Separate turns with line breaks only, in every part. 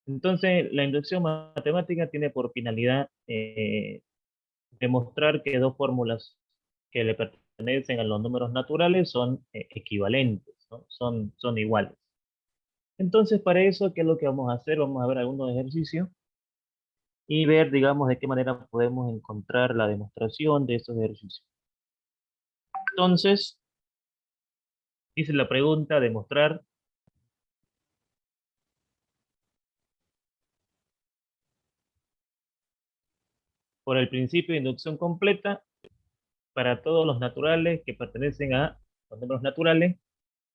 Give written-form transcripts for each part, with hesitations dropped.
Entonces, la inducción matemática tiene por finalidad demostrar que dos fórmulas que le pertenecen a los números naturales son equivalentes, ¿no? Son iguales. Entonces, para eso, ¿qué es lo que vamos a hacer? Vamos a ver algunos ejercicios y ver, digamos, de qué manera podemos encontrar la demostración de esos ejercicios. Entonces, dice la pregunta, demostrar por el principio de inducción completa para todos los naturales que pertenecen a los números naturales,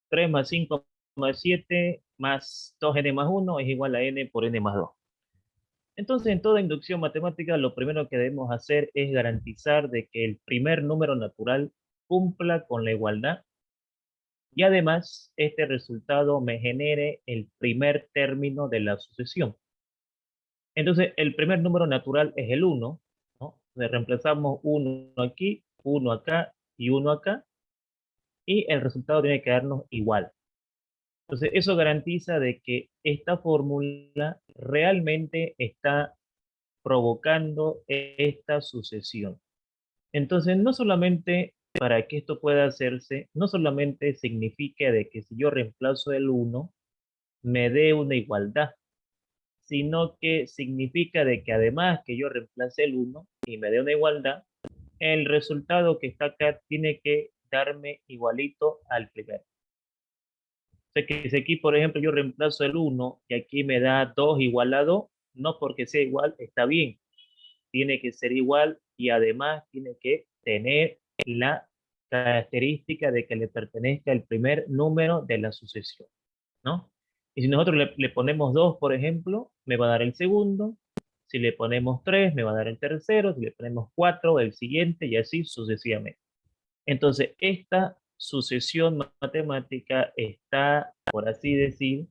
3 más 5 más 7 más 2n más 1 es igual a n por n más 2. Entonces, en toda inducción matemática, lo primero que debemos hacer es garantizar de que el primer número natural cumpla con la igualdad y además este resultado me genere el primer término de la sucesión. Entonces, el primer número natural es el 1, ¿no? Le reemplazamos 1 aquí, 1 acá y 1 acá, y el resultado tiene que darnos igual. Entonces, eso garantiza de que esta fórmula realmente está provocando esta sucesión. Entonces, no solamente para que esto pueda hacerse, no solamente significa de que si yo reemplazo el 1, me dé una igualdad, sino que significa de que además que yo reemplace el 1 y me dé una igualdad, el resultado que está acá tiene que darme igualito al primero. O sea que si aquí, por ejemplo, yo reemplazo el 1 y aquí me da 2 igual a 2, no porque sea igual, está bien. Tiene que ser igual y además tiene que tener la característica de que le pertenezca el primer número de la sucesión, ¿no? Y si nosotros le ponemos 2, por ejemplo, me va a dar el segundo. Si le ponemos 3, me va a dar el tercero. Si le ponemos 4, el siguiente y así sucesivamente. Entonces, esta sucesión matemática está, por así decir,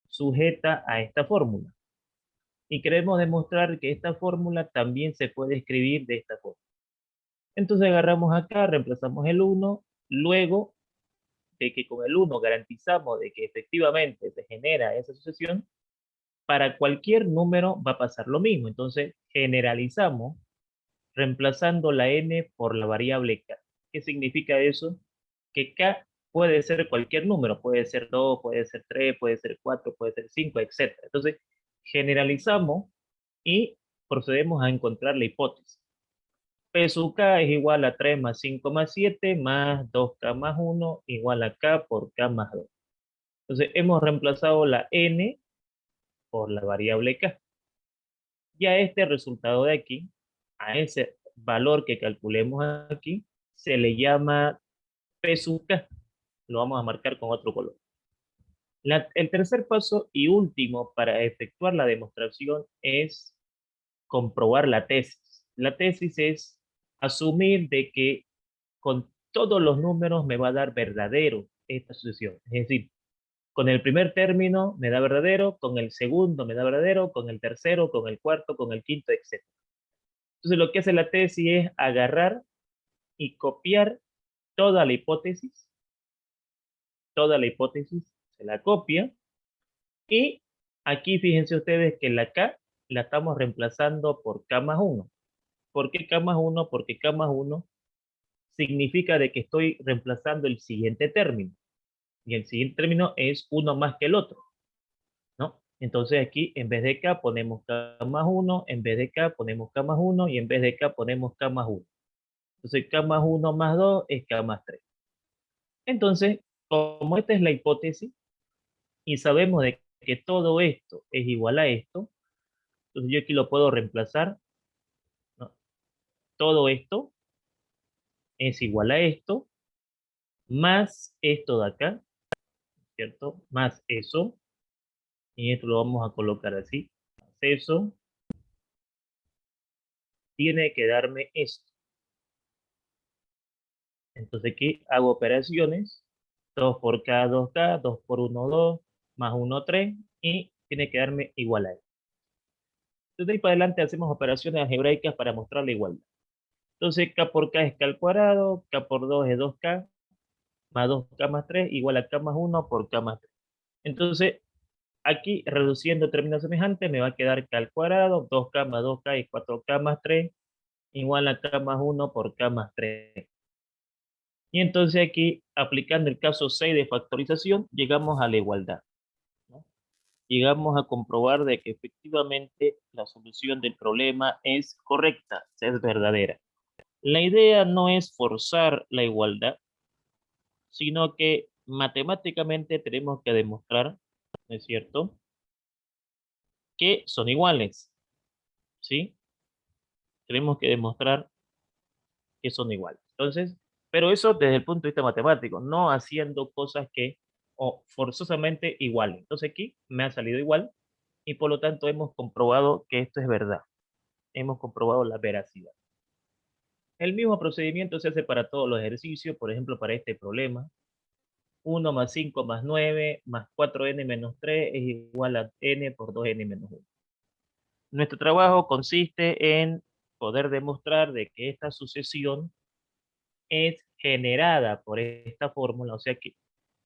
sujeta a esta fórmula. Y queremos demostrar que esta fórmula también se puede escribir de esta forma. Entonces agarramos acá, reemplazamos el 1, luego de que con el 1 garantizamos de que efectivamente se genera esa sucesión, para cualquier número va a pasar lo mismo. Entonces generalizamos reemplazando la n por la variable k. ¿Qué significa eso? Que k puede ser cualquier número, puede ser 2, puede ser 3, puede ser 4, puede ser 5, etc. Entonces generalizamos y procedemos a encontrar la hipótesis. P sub k es igual a 3 más 5 más 7 más 2k más 1 igual a k por k más 2. Entonces hemos reemplazado la n por la variable k. Y a este resultado de aquí, a ese valor que calculemos aquí, se le llama P sub k. Lo vamos a marcar con otro color. El tercer paso y último para efectuar la demostración es comprobar la tesis. La tesis es asumir de que con todos los números me va a dar verdadero esta sucesión. Es decir, con el primer término me da verdadero, con el segundo me da verdadero, con el tercero, con el cuarto, con el quinto, etc. Entonces lo que hace la tesis es agarrar y copiar toda toda la hipótesis se la copia y aquí fíjense ustedes que la K la estamos reemplazando por K más 1. ¿Por qué K más 1? Porque K más 1 significa de que estoy reemplazando el siguiente término. Y el siguiente término es uno más que el otro, ¿no? Entonces aquí en vez de K ponemos K más 1, en vez de K ponemos K más 1 y en vez de K ponemos K más 1. Entonces K más 1 más 2 es K más 3. Entonces, como esta es la hipótesis y sabemos de que todo esto es igual a esto, entonces yo aquí lo puedo reemplazar, ¿no? Todo esto es igual a esto, más esto de acá, ¿cierto? Más eso, y esto lo vamos a colocar así, más eso, tiene que darme esto. Entonces aquí hago operaciones, 2 por K, 2K, 2 por 1, 2, más 1, 3, y tiene que darme igual a esto. Entonces de ahí para adelante hacemos operaciones algebraicas para mostrar la igualdad. Entonces K por K es K al cuadrado, K por 2 es 2K, más 2K más 3 igual a K más 1 por K más 3. Entonces Aquí, reduciendo términos semejantes, me va a quedar k al cuadrado, 2k más 2k y 4k más 3, igual a k más 1 por k más 3. Y entonces aquí, aplicando el caso 6 de factorización, llegamos a la igualdad, ¿no? Llegamos a comprobar de que efectivamente la solución del problema es correcta, es verdadera. La idea no es forzar la igualdad, sino que matemáticamente tenemos que demostrar, ¿no es cierto?, que son iguales, ¿sí? Tenemos que demostrar que son iguales. Entonces, pero eso desde el punto de vista matemático, no haciendo cosas que o forzosamente iguales. Entonces aquí me ha salido igual y por lo tanto hemos comprobado que esto es verdad. Hemos comprobado la veracidad. El mismo procedimiento se hace para todos los ejercicios, por ejemplo, para este problema. 1 más 5 más 9 más 4n menos 3 es igual a n por 2n menos 1. Nuestro trabajo consiste en poder demostrar de que esta sucesión es generada por esta fórmula, o sea que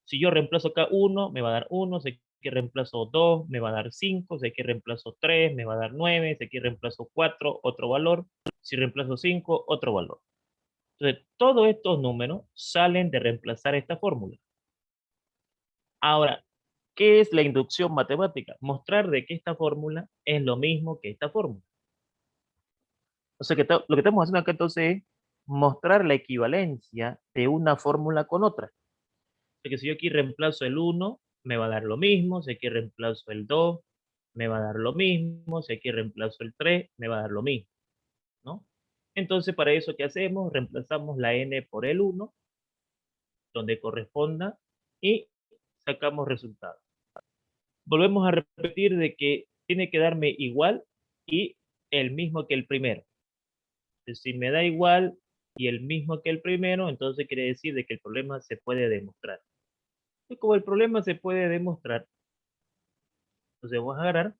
si yo reemplazo acá 1, me va a dar 1, si aquí reemplazo 2, me va a dar 5, si aquí reemplazo 3, me va a dar 9, si aquí reemplazo 4, otro valor, si reemplazo 5, otro valor. Entonces, todos estos números salen de reemplazar esta fórmula. Ahora, ¿qué es la inducción matemática? Mostrar de que esta fórmula es lo mismo que esta fórmula. O sea que lo que estamos haciendo acá entonces es mostrar la equivalencia de una fórmula con otra. O sea que si yo aquí reemplazo el 1, me va a dar lo mismo, si aquí reemplazo el 2, me va a dar lo mismo, si aquí reemplazo el 3, me va a dar lo mismo, ¿no? Entonces, para eso, ¿qué hacemos? Reemplazamos la n por el 1, donde corresponda, y sacamos resultado. Volvemos a repetir de que tiene que darme igual y el mismo que el primero. Si me da igual y el mismo que el primero, entonces quiere decir de que el problema se puede demostrar. Y como el problema se puede demostrar, entonces vamos a agarrar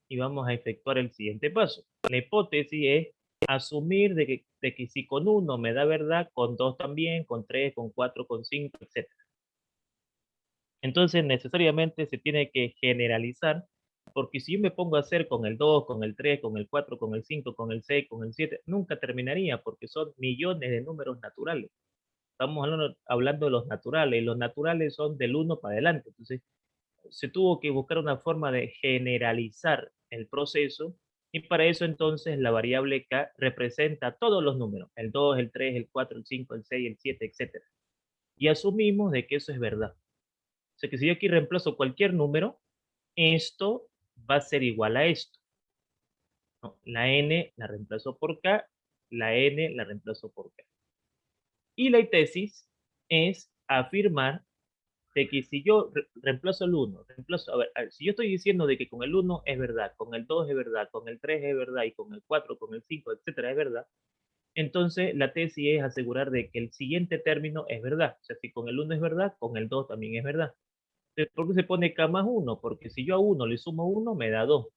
y vamos a efectuar el siguiente paso. La hipótesis es asumir de que si con 1 me da verdad, con 2 también, con 3, con 4, con 5, etc. Entonces necesariamente se tiene que generalizar, porque si yo me pongo a hacer con el 2, con el 3, con el 4, con el 5, con el 6, con el 7, nunca terminaría porque son millones de números naturales. Estamos hablando de los naturales, y los naturales son del 1 para adelante. Entonces se tuvo que buscar una forma de generalizar el proceso y para eso entonces la variable k representa todos los números, el 2, el 3, el 4, el 5, el 6, el 7, etc. Y asumimos de que eso es verdad. O sea que si yo aquí reemplazo cualquier número, esto va a ser igual a esto, ¿no? La n la reemplazo por k, la n la reemplazo por k. Y la tesis es afirmar de que si yo reemplazo el 1, a ver, si yo estoy diciendo de que con el 1 es verdad, con el 2 es verdad, con el 3 es verdad y con el 4, con el 5, etcétera, es verdad, entonces la tesis es asegurar de que el siguiente término es verdad. O sea, si con el 1 es verdad, con el 2 también es verdad. Entonces, ¿por qué se pone k más 1? Porque si yo a 1 le sumo 1, me da 2.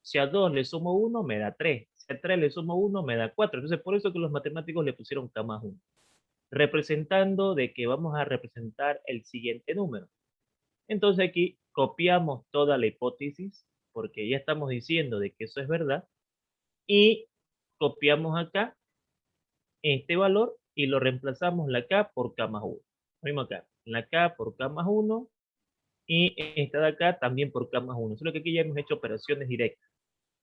Si a 2 le sumo 1, me da 3. Si a 3 le sumo 1, me da 4. Entonces, por eso que los matemáticos le pusieron k más 1. Representando de que vamos a representar el siguiente número. Entonces aquí copiamos toda la hipótesis, porque ya estamos diciendo de que eso es verdad, y copiamos acá este valor y lo reemplazamos la k por k más 1. Lo mismo acá, la k por k más 1 y esta de acá también por k más 1. Solo que aquí ya hemos hecho operaciones directas.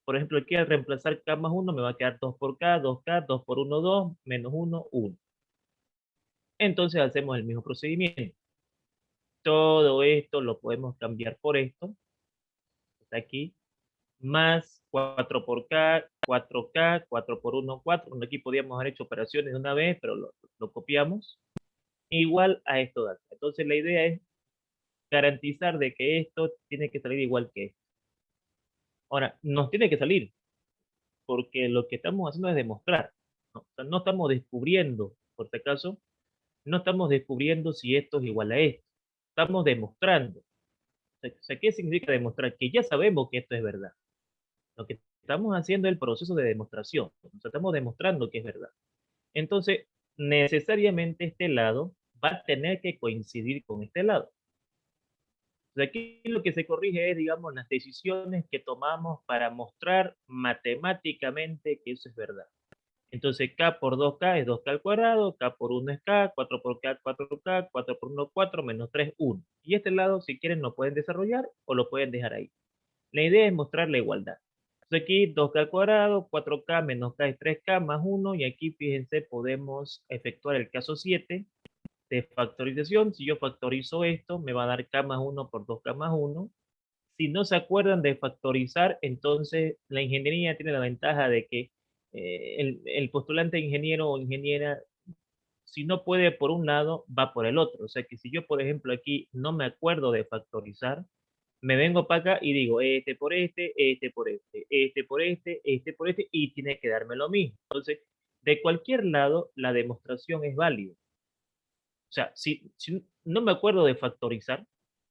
Por ejemplo, aquí al reemplazar k más 1 me va a quedar 2 por k, 2k, 2 por 1, 2, menos 1, 1. Entonces hacemos el mismo procedimiento. Todo esto lo podemos cambiar por esto. Está aquí. Más 4 por K, 4K, 4 por 1, 4. Bueno, aquí podíamos haber hecho operaciones de una vez, pero lo copiamos. Igual a esto de acá. Entonces la idea es garantizar de que esto tiene que salir igual que esto. Ahora, nos tiene que salir, porque lo que estamos haciendo es demostrar. ¿No? O sea, no estamos descubriendo, por si acaso, no estamos descubriendo si esto es igual a esto. Estamos demostrando. O sea, ¿qué significa demostrar? Que ya sabemos que esto es verdad. Lo que estamos haciendo es el proceso de demostración. O sea, estamos demostrando que es verdad. Entonces, necesariamente este lado va a tener que coincidir con este lado. Entonces, aquí lo que se corrige es, digamos, las decisiones que tomamos para mostrar matemáticamente que eso es verdad. Entonces, k por 2k es 2k al cuadrado, k por 1 es k, 4 por k, 4k, 4 por 1, 4, menos 3, 1. Y este lado, si quieren, lo pueden desarrollar o lo pueden dejar ahí. La idea es mostrar la igualdad. Entonces aquí 2k al cuadrado, 4k menos k es 3k más 1, y aquí fíjense, podemos efectuar el caso 7 de factorización. Si yo factorizo esto, me va a dar k más 1 por 2k más 1. Si no se acuerdan de factorizar, entonces la ingeniería tiene la ventaja de que el postulante ingeniero o ingeniera, si no puede por un lado, va por el otro. O sea que si yo, por ejemplo, aquí no me acuerdo de factorizar, me vengo para acá y digo este por este, este por este, este por este por este, y tiene que darme lo mismo. Entonces, de cualquier lado, la demostración es válida. O sea, si no me acuerdo de factorizar,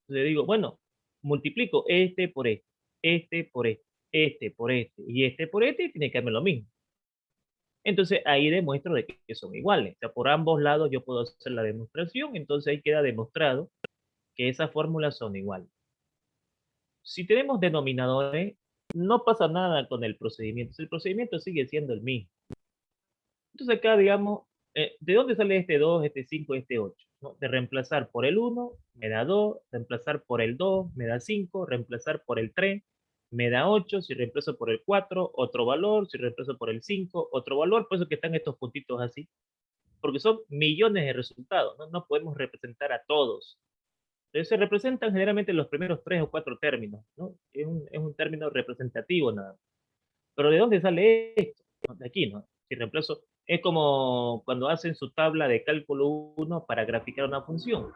le digo, bueno, multiplico este por este por este por este y este por este, y tiene que darme lo mismo. Entonces ahí demuestro de que son iguales. O sea, por ambos lados yo puedo hacer la demostración, entonces ahí queda demostrado que esas fórmulas son iguales. Si tenemos denominadores, no pasa nada con el procedimiento. El procedimiento sigue siendo el mismo. Entonces acá, digamos, ¿de dónde sale este 2, este 5, este 8? ¿No? De reemplazar por el 1, me da 2, reemplazar por el 2, me da 5, reemplazar por el 3, me da 8, si reemplazo por el 4, otro valor, si reemplazo por el 5, otro valor, por eso que están estos puntitos así, porque son millones de resultados, ¿no? No podemos representar a todos. Entonces se representan generalmente los primeros 3 o 4 términos, ¿no? Es un término representativo nada más. Pero ¿de dónde sale esto? De aquí, ¿no? Si reemplazo, es como cuando hacen su tabla de cálculo 1 para graficar una función.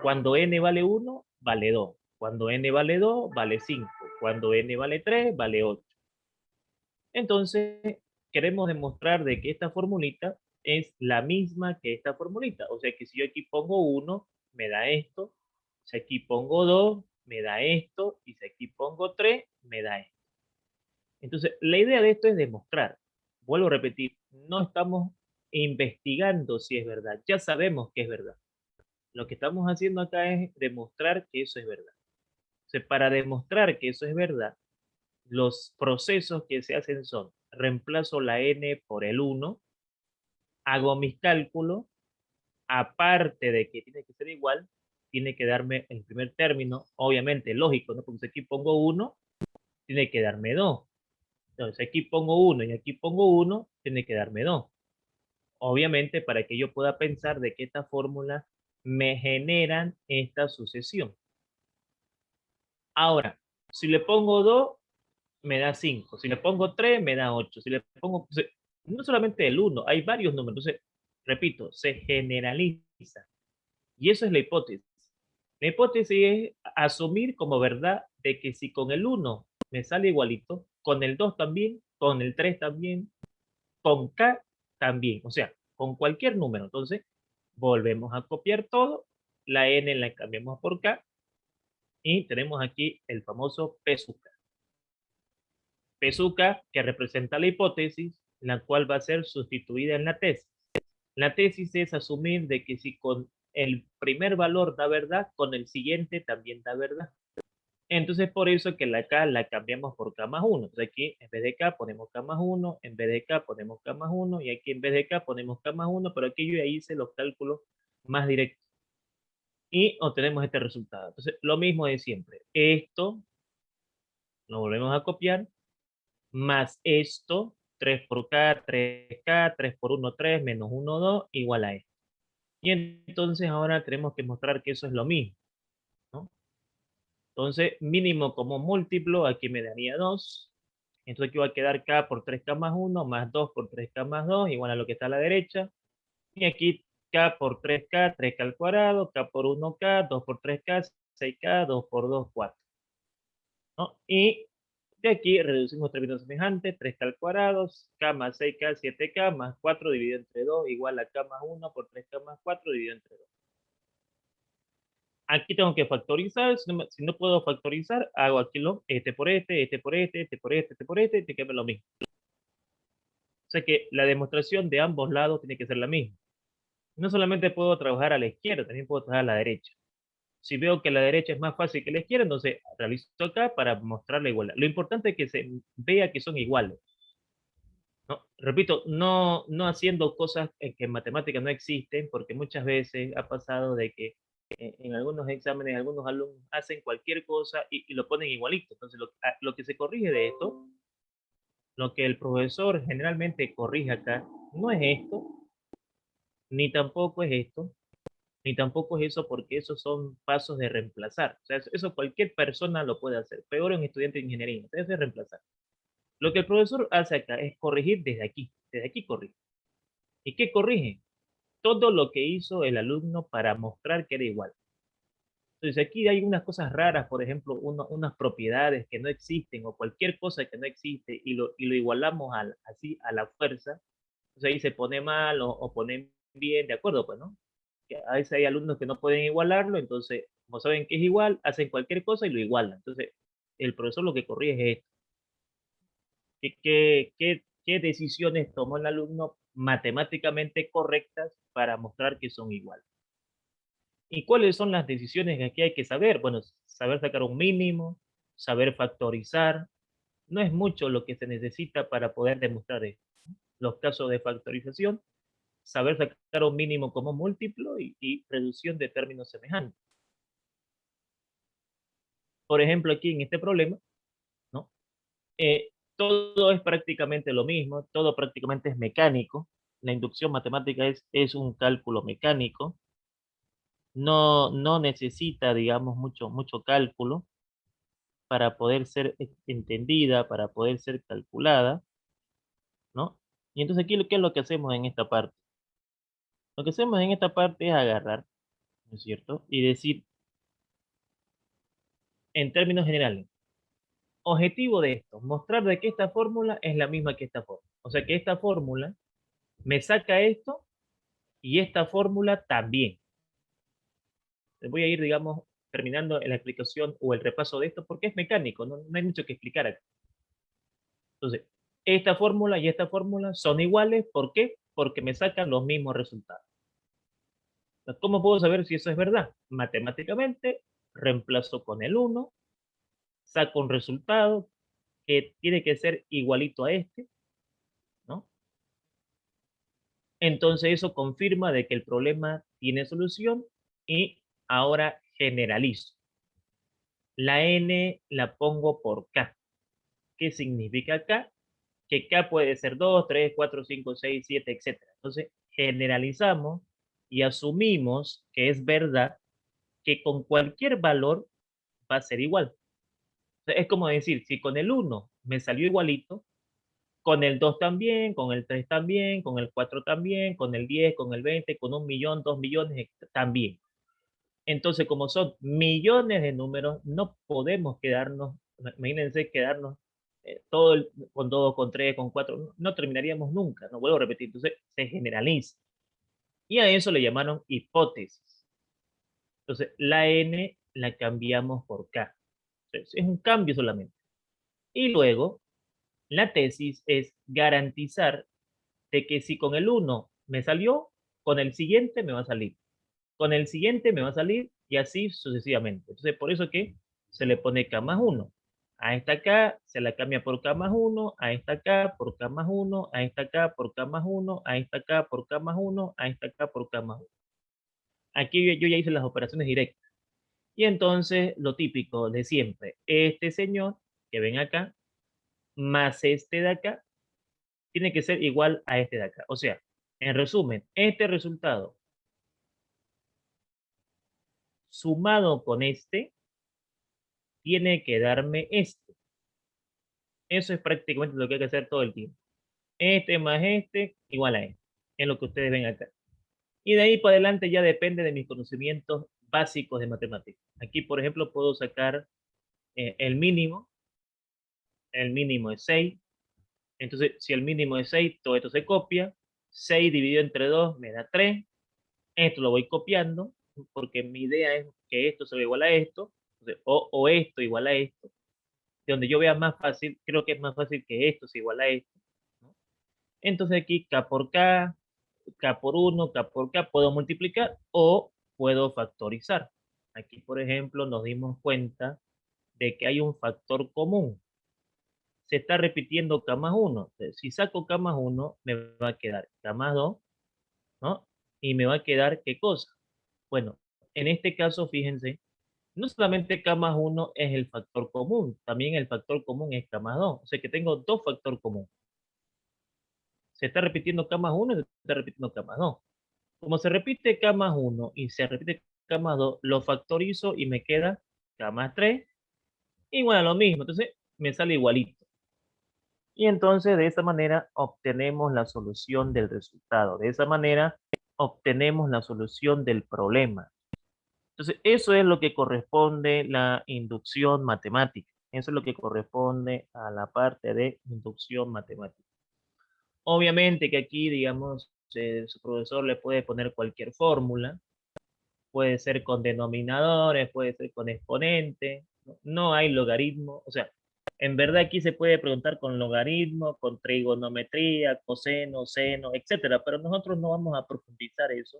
Cuando n vale 1, vale 2. Cuando n vale 2, vale 5. Cuando n vale 3, vale 8. Entonces, queremos demostrar de que esta formulita es la misma que esta formulita. O sea que si yo aquí pongo 1, me da esto. Si aquí pongo 2, me da esto. Y si aquí pongo 3, me da esto. Entonces, la idea de esto es demostrar. Vuelvo a repetir, no estamos investigando si es verdad, ya sabemos que es verdad. Lo que estamos haciendo acá es demostrar que eso es verdad. O sea, para demostrar que eso es verdad, los procesos que se hacen son, reemplazo la n por el 1, hago mis cálculos, aparte de que tiene que ser igual, tiene que darme el primer término, obviamente lógico, ¿no? Porque si aquí pongo 1, tiene que darme 2. Entonces aquí pongo 1 y aquí pongo 1, tiene que darme 2. Obviamente para que yo pueda pensar de que estas fórmulas me generan esta sucesión. Ahora, si le pongo 2, me da 5. Si le pongo 3, me da 8. Si le pongo, no solamente el 1, hay varios números. Entonces, repito, se generaliza. Y eso es la hipótesis. La hipótesis es asumir como verdad de que si con el 1 me sale igualito, con el 2 también, con el 3 también, con K también, o sea, con cualquier número. Entonces, volvemos a copiar todo, la N la cambiamos por K y tenemos aquí el famoso P sub K. P sub K que representa la hipótesis, la cual va a ser sustituida en la tesis. La tesis es asumir de que si con el primer valor da verdad, con el siguiente también da verdad. Entonces, por eso que la K la cambiamos por K más 1. Entonces, aquí en vez de K ponemos K más 1, en vez de K ponemos K más 1, y aquí en vez de K ponemos K más 1, pero aquí yo ya hice los cálculos más directos. Y obtenemos este resultado. Entonces, lo mismo de siempre. Esto lo volvemos a copiar, más esto, 3 por K, 3K, 3 por 1, 3, menos 1, 2, igual a esto. Y entonces ahora tenemos que mostrar que eso es lo mismo, ¿no? Entonces, mínimo como múltiplo, aquí me daría 2. Entonces aquí va a quedar K por 3K más 1, más 2 por 3K más 2, igual a lo que está a la derecha. Y aquí K por 3K, 3K al cuadrado, K por 1K, 2 por 3K, 6K, 2 por 2, 4. ¿No? Y de aquí reducimos términos semejantes, 3K al cuadrado, K más 6K, 7K, más 4 dividido entre 2, igual a K más 1 por 3K más 4 dividido entre 2. Aquí tengo que factorizar. Si no puedo factorizar, hago aquí este por este, este por este, este por este, este por este, y que lo mismo. O sea que la demostración de ambos lados tiene que ser la misma. No solamente puedo trabajar a la izquierda, también puedo trabajar a la derecha. Si veo que la derecha es más fácil que la izquierda, entonces realizo acá para mostrar la igualdad. Lo importante es que se vea que son iguales. ¿No? Repito, no haciendo cosas que en matemáticas no existen, porque muchas veces ha pasado de que en algunos exámenes algunos alumnos hacen cualquier cosa y lo ponen igualito. Entonces, lo que se corrige de esto, lo que el profesor generalmente corrige acá, no es esto, ni tampoco es esto, ni tampoco es eso, porque esos son pasos de reemplazar. O sea, eso cualquier persona lo puede hacer, peor un estudiante de ingeniería, eso es reemplazar. Lo que el profesor hace acá es corregir desde aquí corrige. ¿Y qué corrige? Todo lo que hizo el alumno para mostrar que era igual. Entonces aquí hay unas cosas raras, por ejemplo, unas propiedades que no existen o cualquier cosa que no existe y lo igualamos así a la fuerza. Entonces ahí se pone mal o pone bien, de acuerdo, pues, ¿no? Que a veces hay alumnos que no pueden igualarlo, entonces, como saben que es igual, hacen cualquier cosa y lo igualan. Entonces, el profesor lo que corrige es esto. ¿Qué decisiones tomó el alumno matemáticamente correctas para mostrar que son iguales? ¿Y cuáles son las decisiones que aquí hay que saber? Bueno, saber sacar un mínimo, saber factorizar. No es mucho lo que se necesita para poder demostrar esto. Los casos de factorización, saber sacar un mínimo como múltiplo y reducción de términos semejantes. Por ejemplo, aquí en este problema, ¿no? Todo es prácticamente lo mismo, todo prácticamente es mecánico. La inducción matemática es un cálculo mecánico. No necesita, digamos, mucho cálculo para poder ser entendida, para poder ser calculada, ¿no? Y entonces aquí, ¿qué es lo que hacemos en esta parte? Lo que hacemos en esta parte es agarrar, ¿no es cierto? Y decir, en términos generales, objetivo de esto, mostrar de que esta fórmula es la misma que esta fórmula. O sea que esta fórmula me saca esto y esta fórmula también. Voy a ir, digamos, terminando la explicación o el repaso de esto porque es mecánico, no hay mucho que explicar aquí. Entonces, esta fórmula y esta fórmula son iguales, ¿por qué? Porque me sacan los mismos resultados. ¿Cómo puedo saber si eso es verdad? Matemáticamente, reemplazo con el 1, saco un resultado que tiene que ser igualito a este, ¿no? Entonces eso confirma de que el problema tiene solución y ahora generalizo. La n la pongo por k. ¿Qué significa k? Que k puede ser 2, 3, 4, 5, 6, 7, etcétera. Entonces generalizamos y asumimos que es verdad que con cualquier valor va a ser igual. Es como decir, si con el 1 me salió igualito, con el 2 también, con el 3 también, con el 4 también, con el 10, con el 20, con 1.000.000, 2.000.000 también. Entonces, como son millones de números, no podemos quedarnos, imagínense quedarnos con 2, con 3, con 4, no terminaríamos nunca, no vuelvo a repetir, entonces se generaliza. Y a eso le llamaron hipótesis. Entonces, la n la cambiamos por k. Entonces, es un cambio solamente. Y luego, la tesis es garantizar de que si con el 1 me salió, con el siguiente me va a salir. Con el siguiente me va a salir y así sucesivamente. Entonces, por eso que se le pone k más 1. A esta k se la cambia por k más 1, a esta k por k más 1, a esta k por k más 1, a esta k por k más 1, a esta k por k más 1. Aquí yo ya hice las operaciones directas. Y entonces, lo típico de siempre, este señor que ven acá, más este de acá, tiene que ser igual a este de acá. O sea, en resumen, este resultado sumado con este tiene que darme este. Eso es prácticamente lo que hay que hacer todo el tiempo. Este más este igual a este. Es lo que ustedes ven acá. Y de ahí para adelante ya depende de mis conocimientos básicos de matemáticas. Aquí, por ejemplo, puedo sacar el mínimo. El mínimo es 6. Entonces, si el mínimo es 6, todo esto se copia. 6 dividido entre 2 me da 3. Esto lo voy copiando porque mi idea es que esto se ve igual a esto. Entonces, o esto igual a esto. De donde yo vea más fácil, creo que es más fácil que esto sea igual a esto, ¿no? Entonces aquí k por k por 1, k por k, puedo multiplicar o puedo factorizar. Aquí, por ejemplo, nos dimos cuenta de que hay un factor común. Se está repitiendo K más 1. Si saco K más 1, me va a quedar K más 2, ¿no? Y me va a quedar, ¿qué cosa? Bueno, en este caso, fíjense, no solamente K más 1 es el factor común, también el factor común es K más 2. O sea que tengo dos factores comunes. Se está repitiendo K más 1 y se está repitiendo K más 2. Como se repite K más 1 y se repite K más 2, lo factorizo y me queda K más 3 igual a lo mismo. Entonces me sale igualito. Y entonces de esa manera obtenemos la solución del resultado. De esa manera obtenemos la solución del problema. Entonces eso es lo que corresponde la inducción matemática. Eso es lo que corresponde a la parte de inducción matemática. Obviamente que aquí, digamos, su profesor le puede poner cualquier fórmula, puede ser con denominadores, puede ser con exponentes, no hay logaritmo, o sea, en verdad aquí se puede preguntar con logaritmo, con trigonometría, coseno, seno, etcétera, pero nosotros no vamos a profundizar eso,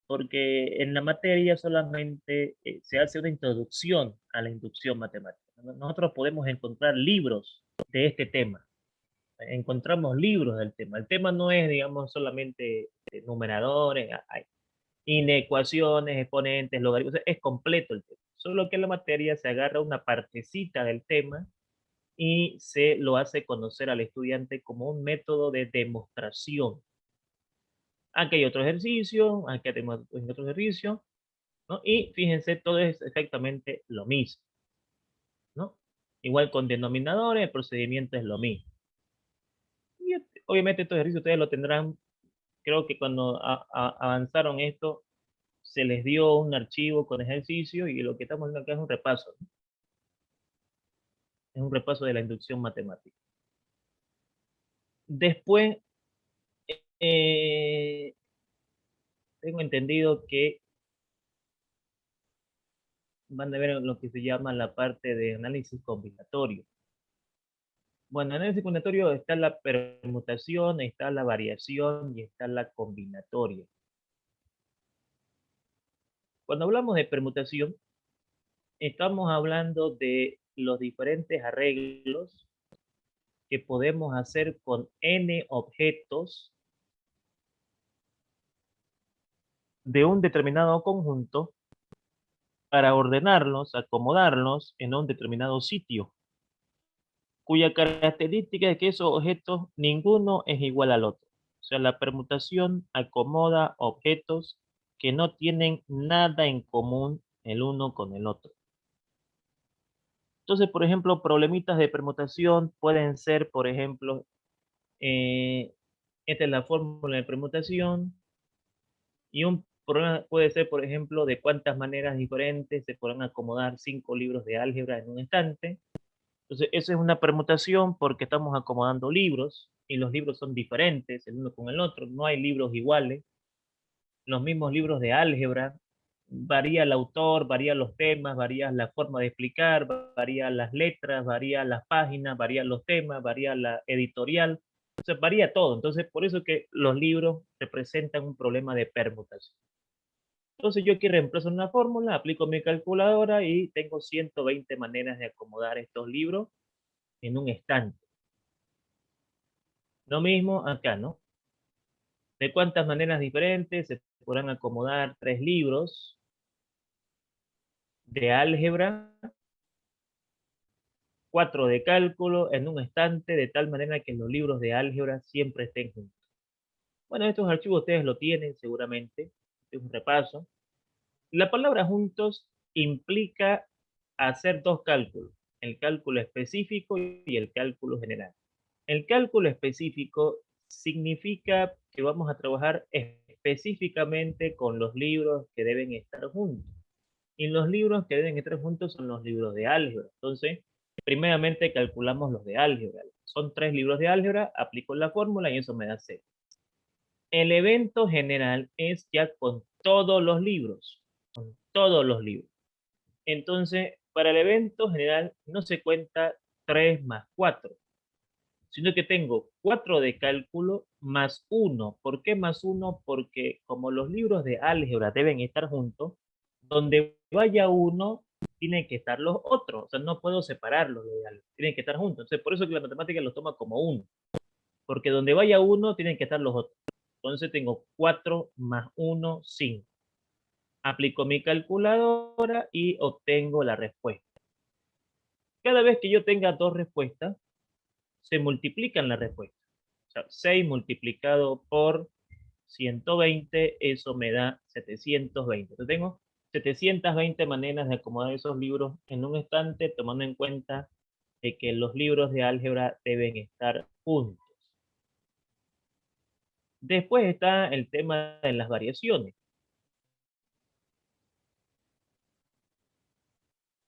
porque en la materia solamente se hace una introducción a la inducción matemática. Nosotros podemos encontrar libros de este tema, encontramos libros del tema. El tema no es, digamos, solamente numeradores, inecuaciones, exponentes, logaritmos, es completo el tema. Solo que en la materia se agarra una partecita del tema y se lo hace conocer al estudiante como un método de demostración. Aquí hay otro ejercicio, aquí tenemos otro ejercicio, ¿no? Y fíjense, todo es exactamente lo mismo, ¿no? Igual con denominadores, el procedimiento es lo mismo. Y obviamente estos ejercicios ustedes lo tendrán, creo que cuando avanzaron esto, se les dio un archivo con ejercicio y lo que estamos haciendo acá es un repaso, ¿no? Es un repaso de la inducción matemática. Después, eh, tengo entendido que van a ver lo que se llama la parte de análisis combinatorio. Bueno, en análisis combinatorio está la permutación, está la variación y está la combinatoria. Cuando hablamos de permutación, estamos hablando de los diferentes arreglos que podemos hacer con n objetos de un determinado conjunto para ordenarlos, acomodarlos en un determinado sitio, cuya característica es que esos objetos ninguno es igual al otro. O sea, la permutación acomoda objetos que no tienen nada en común el uno con el otro. Entonces, por ejemplo, problemitas de permutación pueden ser, por ejemplo, esta es la fórmula de permutación, y un problema puede ser, por ejemplo, de cuántas maneras diferentes se pueden acomodar 5 libros de álgebra en un estante. Entonces, eso es una permutación porque estamos acomodando libros y los libros son diferentes el uno con el otro. No hay libros iguales. Los mismos libros de álgebra, varía el autor, varía los temas, varía la forma de explicar, varía las letras, varía las páginas, varía los temas, varía la editorial. O sea, varía todo. Entonces, por eso que los libros representan un problema de permutación. Entonces yo aquí reemplazo una fórmula, aplico mi calculadora y tengo 120 maneras de acomodar estos libros en un estante. Lo mismo acá, ¿no? ¿De cuántas maneras diferentes se podrán acomodar 3 libros de álgebra, 4 de cálculo en un estante de tal manera que los libros de álgebra siempre estén juntos? Bueno, estos archivos ustedes lo tienen seguramente. Este es un repaso. La palabra juntos implica hacer dos cálculos, el cálculo específico y el cálculo general. El cálculo específico significa que vamos a trabajar específicamente con los libros que deben estar juntos. Y los libros que deben estar juntos son los libros de álgebra. Entonces, primeramente calculamos los de álgebra. Son 3 libros de álgebra, aplico la fórmula y eso me da 0. El evento general es ya con todos los libros, con todos los libros. Entonces, para el evento general no se cuenta 3 más 4, sino que tengo 4 de cálculo más 1. ¿Por qué más 1? Porque como los libros de álgebra deben estar juntos, donde vaya uno, tienen que estar los otros. O sea, no puedo separarlos de algo. Tienen que estar juntos. Entonces, por eso que la matemática los toma como uno. Porque donde vaya uno, tienen que estar los otros. Entonces, tengo 4 más 1, 5. Aplico mi calculadora y obtengo la respuesta. Cada vez que yo tenga dos respuestas, se multiplican las respuestas. O sea, 6 multiplicado por 120, eso me da 720. Entonces tengo 720 maneras de acomodar esos libros en un estante, tomando en cuenta de que los libros de álgebra deben estar juntos. Después está el tema de las variaciones.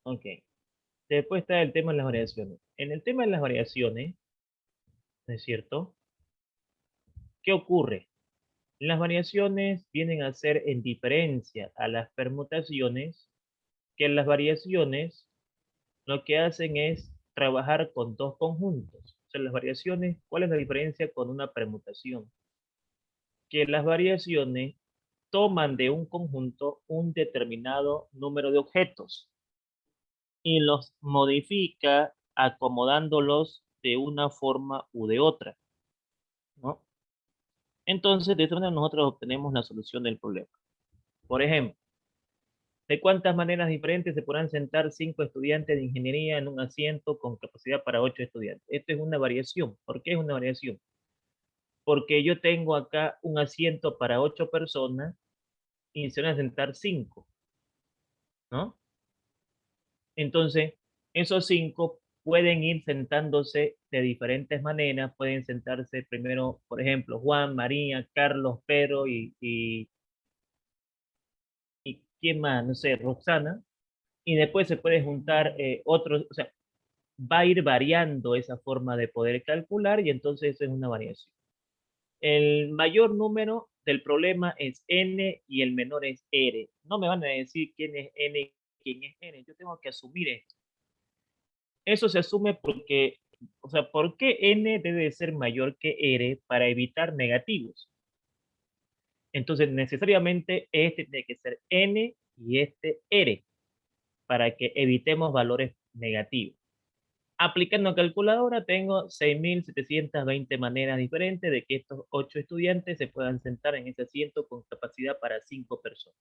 Ok. Después está el tema de las variaciones. En el tema de las variaciones, ¿no es cierto? ¿Qué ocurre? Las variaciones vienen a ser en diferencia a las permutaciones, que las variaciones lo que hacen es trabajar con dos conjuntos. O sea, las variaciones, ¿cuál es la diferencia con una permutación? Que las variaciones toman de un conjunto un determinado número de objetos y los modifica acomodándolos de una forma u de otra, ¿no? Entonces, de esta manera nosotros obtenemos la solución del problema. Por ejemplo, ¿de cuántas maneras diferentes se podrán sentar 5 estudiantes de ingeniería en un asiento con capacidad para 8 estudiantes? Esto es una variación. ¿Por qué es una variación? Porque yo tengo acá un asiento para 8 personas y se van a sentar 5, ¿no? Entonces, esos 5 pueden ir sentándose de diferentes maneras. Pueden sentarse primero, por ejemplo, Juan, María, Carlos, Pedro y ¿quién más? No sé, Roxana. Y después se puede juntar otros, o sea, va a ir variando esa forma de poder calcular y entonces eso es una variación. El mayor número del problema es n y el menor es r. No me van a decir quién es n y quién es n. Yo tengo que asumir esto. Eso se asume porque, o sea, ¿por qué n debe ser mayor que r para evitar negativos? Entonces, necesariamente este tiene que ser n y este r para que evitemos valores negativos. Aplicando calculadora tengo 6.720 maneras diferentes de que estos 8 estudiantes se puedan sentar en ese asiento con capacidad para 5 personas.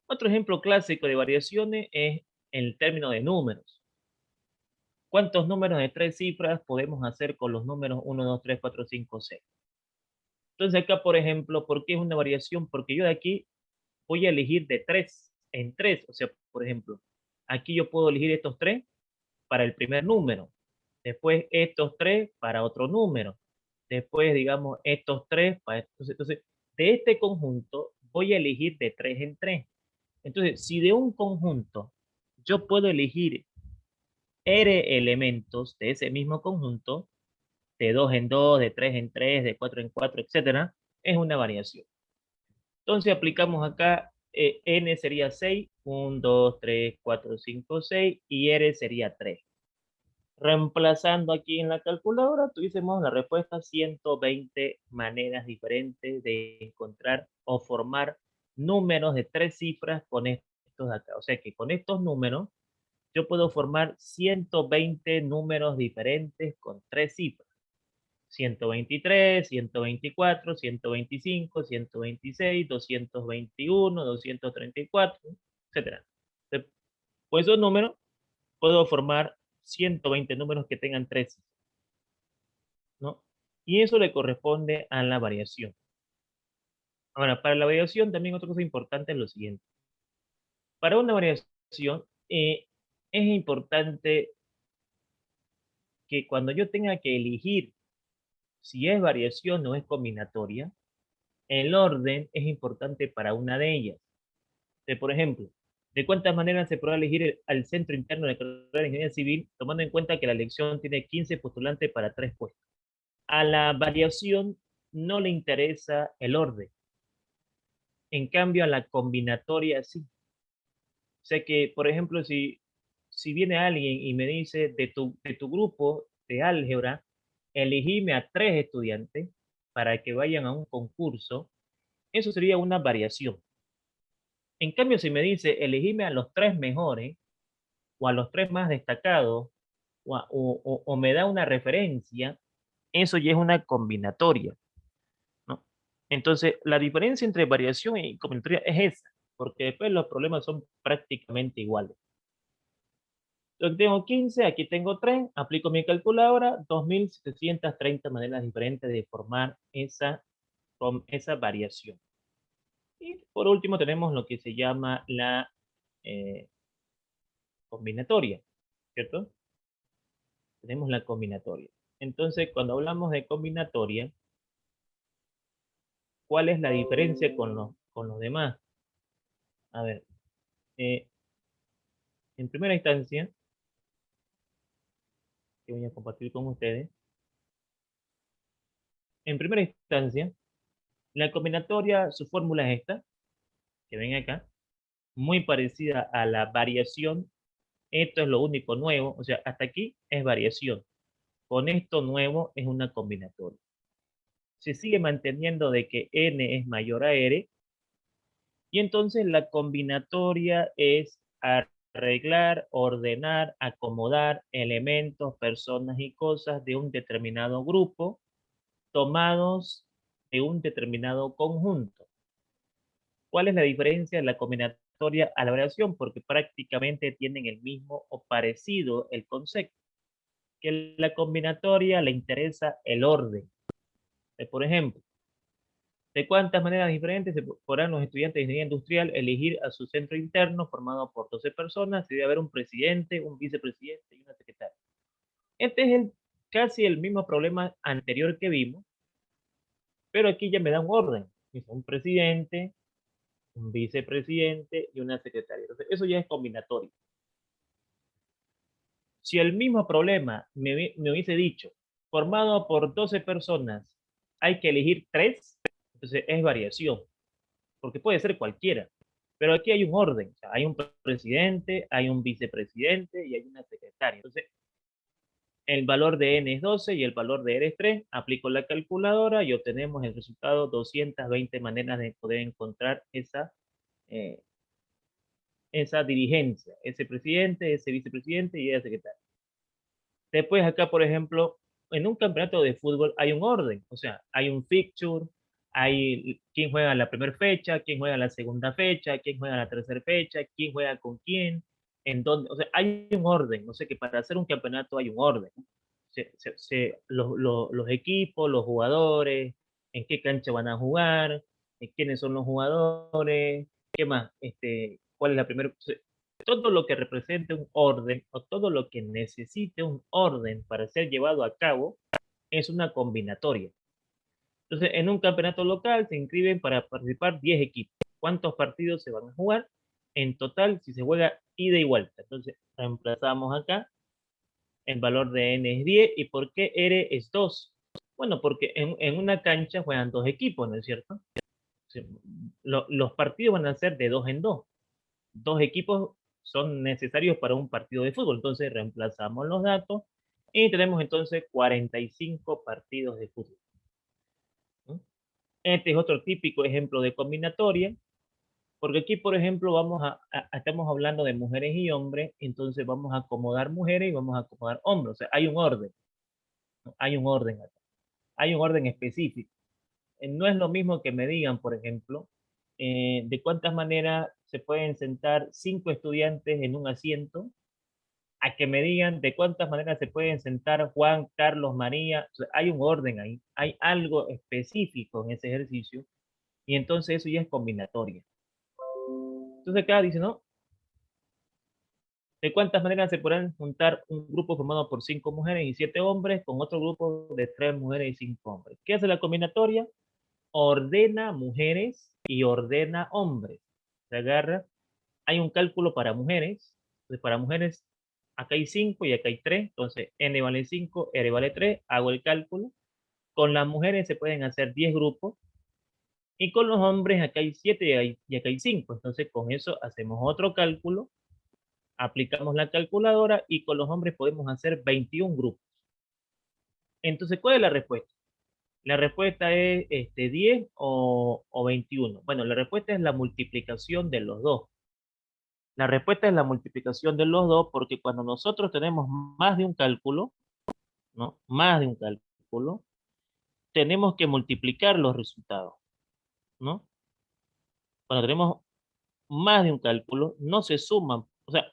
Otro ejemplo clásico de variaciones es el término de números. ¿Cuántos números de 3 cifras podemos hacer con los números 1, 2, 3, 4, 5, 6? Entonces acá, por ejemplo, ¿por qué es una variación? Porque yo de aquí voy a elegir de 3 en 3. O sea, por ejemplo, aquí yo puedo elegir estos 3 para el primer número, después estos 3 para otro número, después digamos estos 3 para entonces de este conjunto voy a elegir de 3 en 3. Entonces, si de un conjunto yo puedo elegir r elementos de ese mismo conjunto, de 2 en 2, de 3 en 3, de 4 en 4, etcétera, es una variación. Entonces aplicamos acá, n sería 6, 1, 2, 3, 4, 5, 6 y r sería 3. Reemplazando aquí en la calculadora, tuviésemos la respuesta 120 maneras diferentes de encontrar o formar números de 3 cifras con estos de acá. O sea que con estos números yo puedo formar 120 números diferentes con 3 cifras. 123, 124, 125, 126, 221, 234, etcétera. Pues esos números puedo formar 120 números que tengan 3, ¿no? Y eso le corresponde a la variación. Ahora, para la variación también otra cosa importante es lo siguiente. Para una variación es importante que cuando yo tenga que elegir si es variación o es combinatoria, el orden es importante para una de ellas. Por ejemplo, ¿de cuántas maneras se podrá elegir al centro interno de la carrera de Ingeniería Civil, tomando en cuenta que la elección tiene 15 postulantes para 3 puestos? A la variación no le interesa el orden. En cambio, a la combinatoria sí. O sea que, por ejemplo, si viene alguien y me dice de tu grupo de álgebra, elegime a 3 estudiantes para que vayan a un concurso, eso sería una variación. En cambio, si me dice, elegime a los 3 mejores, o a los 3 más destacados, o me da una referencia, eso ya es una combinatoria, ¿no? Entonces, la diferencia entre variación y combinatoria es esa, porque después los problemas son prácticamente iguales. Yo tengo 15, aquí tengo 3, aplico mi calculadora, 2.730 maneras diferentes de formar esa variación. Y por último tenemos lo que se llama la eh, combinatoria, ¿cierto? Tenemos la combinatoria. Entonces, cuando hablamos de combinatoria, ¿cuál es la diferencia con los demás? A ver, eh, en primera instancia, que voy a compartir con ustedes, en primera instancia, la combinatoria, su fórmula es esta, que ven acá, muy parecida a la variación. Esto es lo único nuevo, o sea, hasta aquí es variación. Con esto nuevo es una combinatoria. Se sigue manteniendo de que n es mayor a r, y entonces la combinatoria es arreglar, ordenar, acomodar elementos, personas y cosas de un determinado grupo tomados de un determinado conjunto. ¿Cuál es la diferencia de la combinatoria a la variación? Porque prácticamente tienen el mismo o parecido el concepto. Que la combinatoria le interesa el orden. Por ejemplo, ¿de cuántas maneras diferentes se podrán los estudiantes de ingeniería industrial elegir a su centro interno formado por 12 personas? Debe haber un presidente, un vicepresidente y una secretaria. Este es casi el mismo problema anterior que vimos, pero aquí ya me da un orden. Un presidente, un vicepresidente y una secretaria. Entonces, eso ya es combinatorio. Si el mismo problema me hubiese dicho, formado por 12 personas, hay que elegir 3, entonces es variación, porque puede ser cualquiera. Pero aquí hay un orden, o sea, hay un presidente, hay un vicepresidente y hay una secretaria. Entonces, el valor de n es 12 y el valor de r es 3. Aplico la calculadora y obtenemos el resultado 220 maneras de poder encontrar eh, esa dirigencia, ese presidente, ese vicepresidente y esa secretaria. Después acá, por ejemplo, en un campeonato de fútbol hay un orden, o sea, hay un fixture, hay quién juega la primera fecha, quién juega la segunda fecha, quién juega la tercera fecha, quién juega con quién, en dónde, o sea, hay un orden, o sea que para hacer un campeonato hay un orden. Los equipos, los jugadores, en qué cancha van a jugar, quiénes son los jugadores, qué más, cuál es la primera, todo lo que represente un orden o todo lo que necesite un orden para ser llevado a cabo es una combinatoria. Entonces, en un campeonato local se inscriben para participar 10 equipos. ¿Cuántos partidos se van a jugar? En total, si se juega ida y vuelta. Entonces, reemplazamos acá, el valor de n es 10. ¿Y por qué r es 2? Bueno, porque en una cancha juegan 2 equipos, ¿no es cierto? Los partidos van a ser de 2 en 2. 2 equipos son necesarios para un partido de fútbol. Entonces reemplazamos los datos y tenemos entonces 45 partidos de fútbol. Este es otro típico ejemplo de combinatoria, porque aquí, por ejemplo, estamos hablando de mujeres y hombres, entonces vamos a acomodar mujeres y vamos a acomodar hombres. O sea, hay un orden, ¿no? Hay un orden acá. Hay un orden específico. No es lo mismo que me digan, por ejemplo, de cuántas maneras se pueden sentar 5 estudiantes en un asiento, a que me digan de cuántas maneras se pueden sentar Juan, Carlos, María. O sea, hay un orden ahí, hay algo específico en ese ejercicio, y entonces eso ya es combinatoria. Entonces acá dice, ¿no? ¿De cuántas maneras se podrán juntar un grupo formado por 5 mujeres y 7 hombres con otro grupo de 3 mujeres y 5 hombres? ¿Qué hace la combinatoria? Ordena mujeres y ordena hombres. Se agarra, hay un cálculo para mujeres. Entonces, para mujeres, acá hay 5 y acá hay 3. Entonces, n vale 5, r vale 3. Hago el cálculo. Con las mujeres se pueden hacer 10 grupos. Y con los hombres, acá hay 7 y acá hay 5. Entonces, con eso hacemos otro cálculo. Aplicamos la calculadora y con los hombres podemos hacer 21 grupos. Entonces, ¿cuál es la respuesta? La respuesta es 10 o 21. Bueno, la respuesta es la multiplicación de los dos. La respuesta es la multiplicación de los dos porque cuando nosotros tenemos más de un cálculo, ¿no? Más de un cálculo, tenemos que multiplicar los resultados, ¿no? Cuando tenemos más de un cálculo, no se suman. O sea,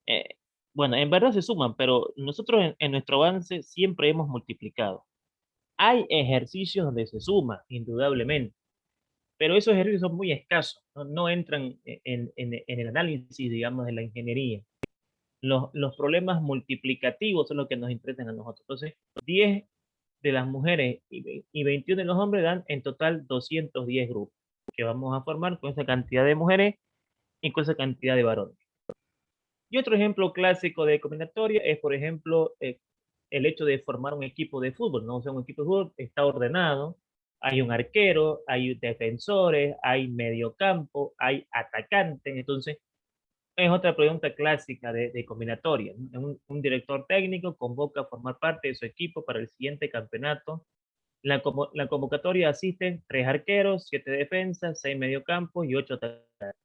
eh, bueno, en verdad se suman, pero nosotros en nuestro avance siempre hemos multiplicado. Hay ejercicios donde se suma, indudablemente, pero esos ejercicios son muy escasos, no, no entran en el análisis, digamos, de la ingeniería. Los problemas multiplicativos son los que nos interesan a nosotros. Entonces, 10 de las mujeres y 21 de los hombres dan en total 210 grupos que vamos a formar con esa cantidad de mujeres y con esa cantidad de varones. Y otro ejemplo clásico de combinatoria es, por ejemplo, el hecho de formar un equipo de fútbol, ¿no? O sea, un equipo de fútbol está ordenado, hay un arquero, hay defensores, hay mediocampo, hay atacantes, entonces es otra pregunta clásica de combinatoria, ¿no? Un director técnico convoca a formar parte de su equipo para el siguiente campeonato. La convocatoria asisten 3 arqueros, 7 defensas, 6 mediocampos y 8 atacantes.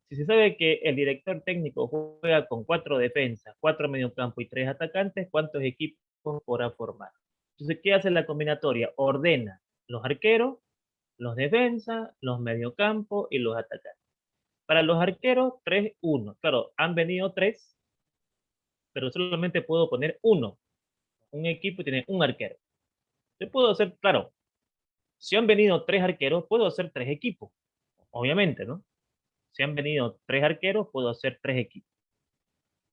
Si se sabe que el director técnico juega con 4 defensas, 4 mediocampos y 3 atacantes, ¿cuántos equipos podrá formar? Entonces, ¿qué hace la combinatoria? Ordena los arqueros, los defensas, los mediocampos y los atacantes. Para los arqueros, 3-1. Claro, han venido 3, pero solamente puedo poner uno. Un equipo tiene un arquero. Yo puedo hacer, claro, si han venido 3 arqueros, puedo hacer 3 equipos. Obviamente, ¿no? Si han venido 3 arqueros, puedo hacer 3 equipos.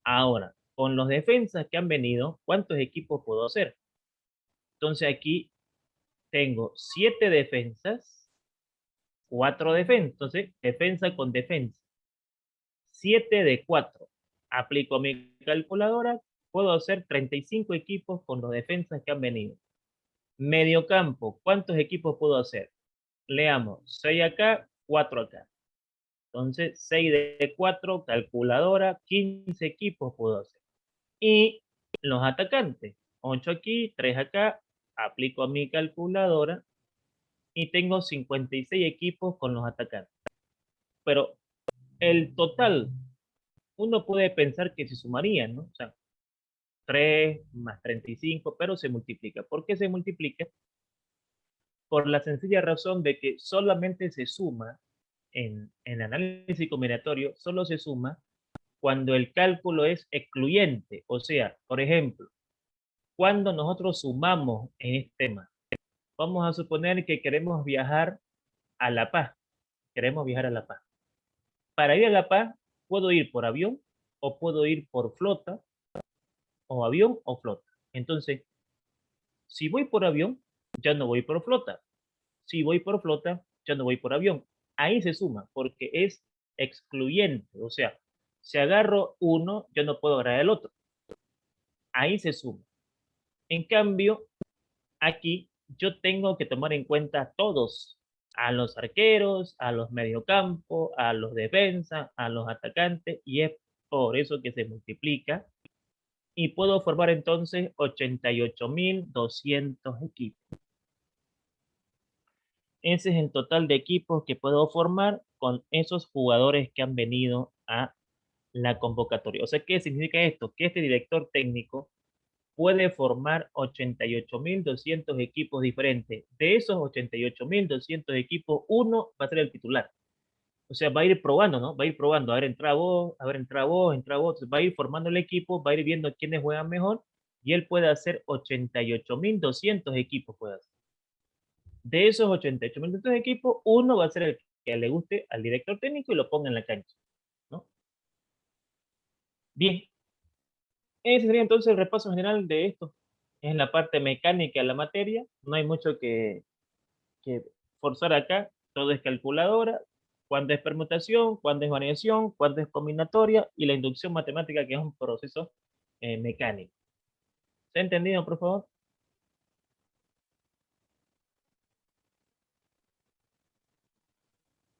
Ahora, con los defensas que han venido, ¿cuántos equipos puedo hacer? Entonces aquí tengo 7 defensas, 4 defensas. Entonces, defensa con defensa. 7 de 4. Aplico mi calculadora, puedo hacer 35 equipos con los defensas que han venido. Mediocampo, ¿cuántos equipos puedo hacer? Leamos, 6 acá, 4 acá. Entonces, 6 de 4, calculadora, 15 equipos puedo hacer. Y los atacantes, 8 aquí, 3 acá, aplico a mi calculadora y tengo 56 equipos con los atacantes. Pero el total, uno puede pensar que se sumarían, ¿no? O sea, 3 más 35, pero se multiplica. ¿Por qué se multiplica? Por la sencilla razón de que solamente se suma en análisis combinatorio, solo se suma cuando el cálculo es excluyente. O sea, por ejemplo, cuando nosotros sumamos en este tema, vamos a suponer que queremos viajar a La Paz. Queremos viajar a La Paz. Para ir a La Paz, puedo ir por avión o puedo ir por flota, o avión o flota. Entonces, si voy por avión, ya no voy por flota. Si voy por flota, ya no voy por avión. Ahí se suma, porque es excluyente. O sea, si agarro uno, yo no puedo agarrar el otro. Ahí se suma. En cambio, aquí yo tengo que tomar en cuenta a todos, a los arqueros, a los mediocampos, a los defensas, a los atacantes, y es por eso que se multiplica y puedo formar entonces 88.200 equipos. Ese es el total de equipos que puedo formar con esos jugadores que han venido a la convocatoria. O sea, ¿qué significa esto? Que este director técnico puede formar 88.200 equipos diferentes. De esos 88.200 equipos, uno va a ser el titular. O sea, va a ir probando, ¿no? Va a ir probando, a ver, entra vos, a ver, entra vos, entra vos. Entonces, va a ir formando el equipo, va a ir viendo quiénes juegan mejor y él puede hacer 88.200 equipos, puede hacer. De esos 88.200 equipos, uno va a ser el que le guste al director técnico y lo ponga en la cancha, ¿no? Bien, ese sería entonces el repaso general de esto. Es la parte mecánica de la materia, no hay mucho que forzar acá, todo es calculadora, cuándo es permutación, cuándo es variación, cuándo es combinatoria y la inducción matemática que es un proceso mecánico. ¿Se ha entendido, por favor?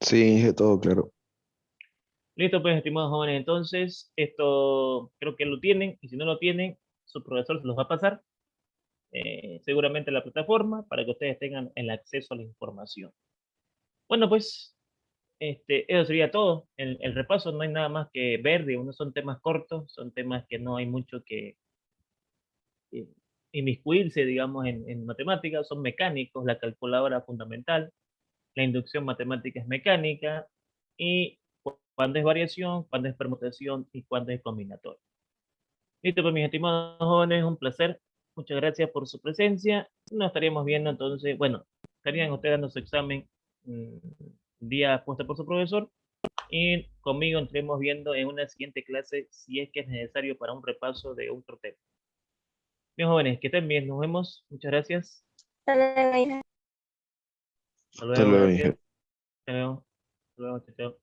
Sí, dije todo claro.
Listo, pues, estimados jóvenes, entonces, esto creo que lo tienen, y si no lo tienen, su profesor se los va a pasar. seguramente la plataforma para que ustedes tengan el acceso a la información. Bueno, pues eso sería todo. El repaso no hay nada más que ver, digamos, son temas cortos, son temas que no hay mucho que inmiscuirse, digamos, en matemáticas, son mecánicos, la calculadora fundamental, la inducción matemática es mecánica, y cuándo es variación, cuándo es permutación y cuándo es combinatorio. Listo, pues mis estimados jóvenes, un placer. Muchas gracias por su presencia. Nos estaríamos viendo entonces, bueno, estarían ustedes dando su examen día puesto por su profesor y conmigo entremos viendo en una siguiente clase si es que es necesario para un repaso de otro tema. Bien, jóvenes, que estén bien, nos vemos. Muchas gracias.
Hasta luego, hija.
Hasta
Hasta
luego,
luego,
gracias.
Inge.
Hasta luego. Hasta luego, chao, chao.